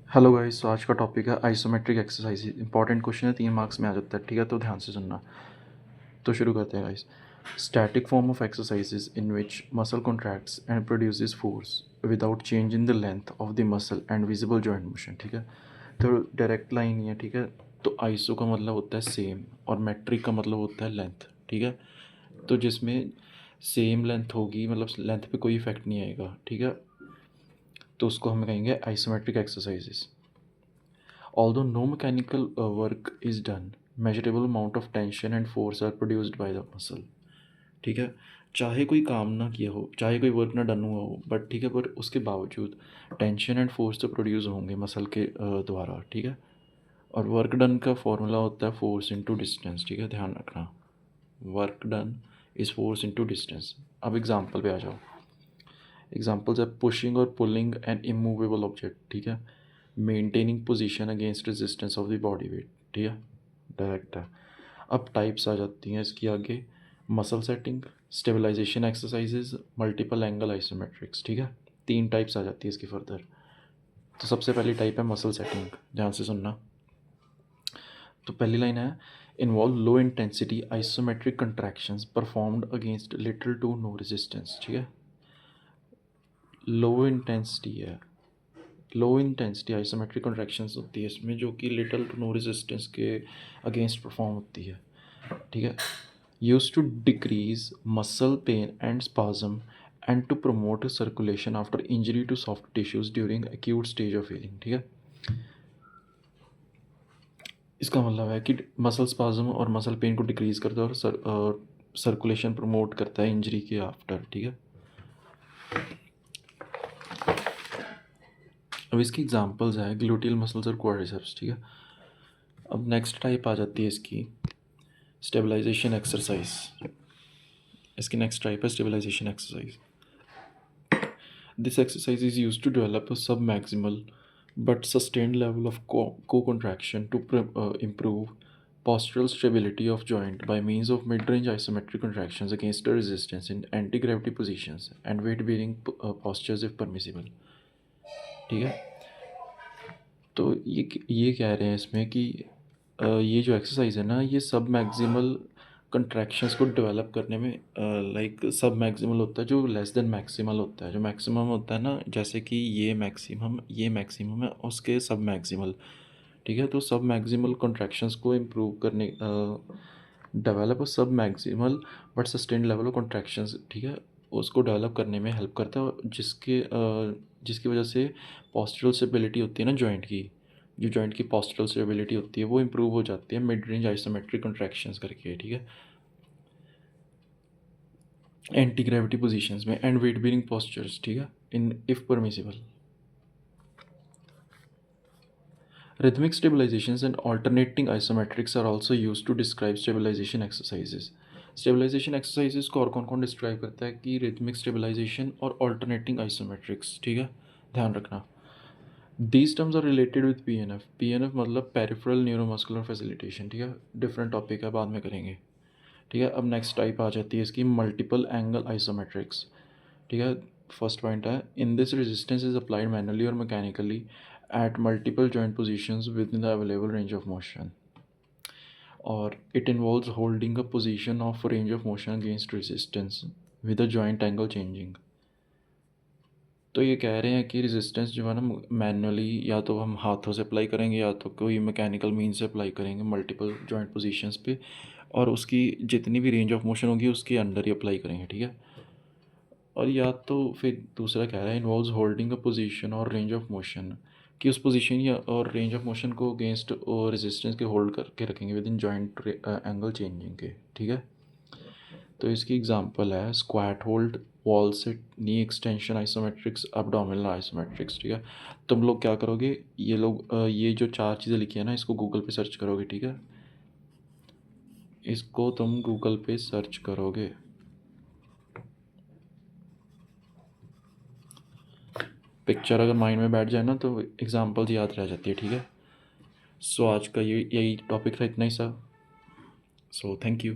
Hello guys. आज का topic है आइसोमेट्रिक एक्सरसाइज। इंपॉर्टेंट क्वेश्चन है, 3 मार्क्स में आ जाता है, ठीक है? तो ध्यान से सुनना। तो शुरू करते हैं guys. Static form of exercises in which muscle contracts and produces force without change in the length of the muscle and visible joint motion, ठीक है? तो डायरेक्ट लाइन ही है, ठीक है? तो आइसो का मतलब होता है सेम और मेट्रिक का मतलब होता है लेंथ, ठीक है? तो जिसमें सेम लेंथ होगी, मतलब लेंथ पे कोई इफेक्ट नहीं आएगा, ठीक है? तो उसको हम कहेंगे isometric exercises. Although no mechanical work is done, measurable amount of tension and force are produced by the muscle. ठीक है? चाहे कोई काम ना किया हो, चाहे कोई वर्क ना डन हुआ हो, बट ठीक है, पर उसके बावजूद टेंशन एंड फोर्स तो प्रोड्यूस होंगे मसल के द्वारा, ठीक है? और वर्क डन का फॉर्मूला होता है फोर्स इनटू डिस्टेंस, ठीक है? ध्यान रखना, work done is force into distance. अब एग्जांपल पे आ जाओ। एग्जांपल्स है पुशिंग और पुलिंग एन इमूवेबल ऑब्जेक्ट, ठीक है? Maintaining position against resistance of the body weight, ठीक है? डायरेक्ट है। अब टाइप्स आ जाती हैं इसकी आगे। Muscle setting, stabilisation exercises, multiple angle isometrics, ठीक है? 3 टाइप्स आ जाती है इसकी फर्दर। तो सबसे पहली टाइप है मसल सेटिंग, ध्यान से सुनना। तो पहली लाइन है involve low intensity isometric contractions performed against little to no resistance, ठीक है? लो इंटेंसिटी है, लो इंटेंसिटी आइसोमेट्रिक कॉन्ट्रैक्शंस होती है इसमें, जो कि लिटल टू नो रेजिस्टेंस के अगेंस्ट परफॉर्म होती है, ठीक है? Use to decrease muscle pain and spasm and to promote circulation after injury to soft tissues during acute stage of healing, ठीक है? इसका मतलब है कि मसल स्पाज्म और मसल पेन को डिक्रीज करता है और सर्कुलेशन प्रमोट करता है इंजरी के आफ्टर, ठीक है? अब इसकी एग्जांपल्स हैं ग्लूटियल मसल्स और क्वाड्रिसेप्स, ठीक है? अब नेक्स्ट टाइप आ जाती है इसकी स्टेबलाइजेशन एक्सरसाइज। इसकी नेक्स्ट टाइप है stabilisation exercise. This exercise is use to develop a sub maximal but sustained level of को contraction to improve postural stability of joint by means of mid-range isometric contractions against a resistance in anti-gravity positions and weight-bearing postures if permissible, ठीक है? तो ये कह रहे हैं इसमें कि ये जो एक्सरसाइज है ना, ये सब मैक्सिमल कंट्रैक्शंस को डेवलप करने में लाइक सब मैक्सिमल होता है जो लेस देन मैक्सिमल होता है। जो मैक्सिमम होता है ना, जैसे कि ये मैक्सिमम है, उसके सब मैक्सिमल, ठीक है? तो सब मैक्सिमल कंट्रैक्शंस को इम्प्रूव करने डेवलप सब maximal but sustain level of contractions, ठीक है? उसको डेवलप करने में हेल्प करता है, और जिसकी वजह से पॉस्चरल स्टेबिलिटी होती है ना जॉइंट की, जो जॉइंट की पॉस्चरल स्टेबिलिटी होती है वो इम्प्रूव हो जाती है मिड रेंज आइसोमेट्रिक कंट्रैक्शंस करके, ठीक है? एंटी ग्रेविटी पोजीशंस में एंड वेट बेरिंग पॉस्चर्स, ठीक है? In if permissible. Rhythmic stabilizations and alternating isometrics are also used to describe stabilization exercises. Stabilization exercises को और कौन कौन डिस्क्राइब करता है कि रिथमिक स्टेबलाइजेशन और ऑल्टरनेटिंग आइसोमेट्रिक्स, ठीक है? ध्यान रखना। These terms are related with P N F मतलब पेरिफेरल न्यूरोमस्कुलर फैसिलिटेशन, ठीक है? डिफरेंट टॉपिक है, बाद में करेंगे, ठीक है? अब नेक्स्ट टाइप आ जाती है इसकी मल्टीपल एंगल आइसोमेट्रिक्स, ठीक है? फर्स्ट पॉइंट है in this resistance is applied manually और mechanically at multiple joint positions within the available range of motion, or it involves holding a position of range of motion against resistance with a joint angle changing. तो ये कह रहे हैं कि resistance जो है ना, मैनुअली या तो हम हाथों से अप्लाई करेंगे या तो कोई मैकेनिकल मीन से अप्लाई करेंगे मल्टीपल जॉइंट पोजीशंस पे, और उसकी जितनी भी रेंज ऑफ मोशन होगी उसके अंडर ही अप्लाई करेंगे, ठीक है? और या तो फिर दूसरा कह रहा है इन्वॉल्व्स होल्डिंग अ पोजीशन और रेंज ऑफ मोशन, कि उस पोजीशन या और रेंज ऑफ मोशन को अगेंस्ट और रेजिस्टेंस के होल्ड करके रखेंगे with in joint angle changing के, ठीक है? तो इसकी एग्जांपल है स्क्वाट होल्ड, वॉल सिट, नी एक्सटेंशन आइसोमेट्रिक्स, अब्डोमिनल आइसोमेट्रिक्स, ठीक है? तुम लोग क्या करोगे, ये जो 4 चीज़ें लिखी है ना, इसको गूगल पे सर्च करोगे, ठीक है? इसको तुम गूगल पे सर्च करोगे, पिक्चर अगर माइंड में बैठ जाए ना तो एग्जांपल्स याद रह जाती है, ठीक है? सो आज का यही टॉपिक था, इतना ही सा। So thank you.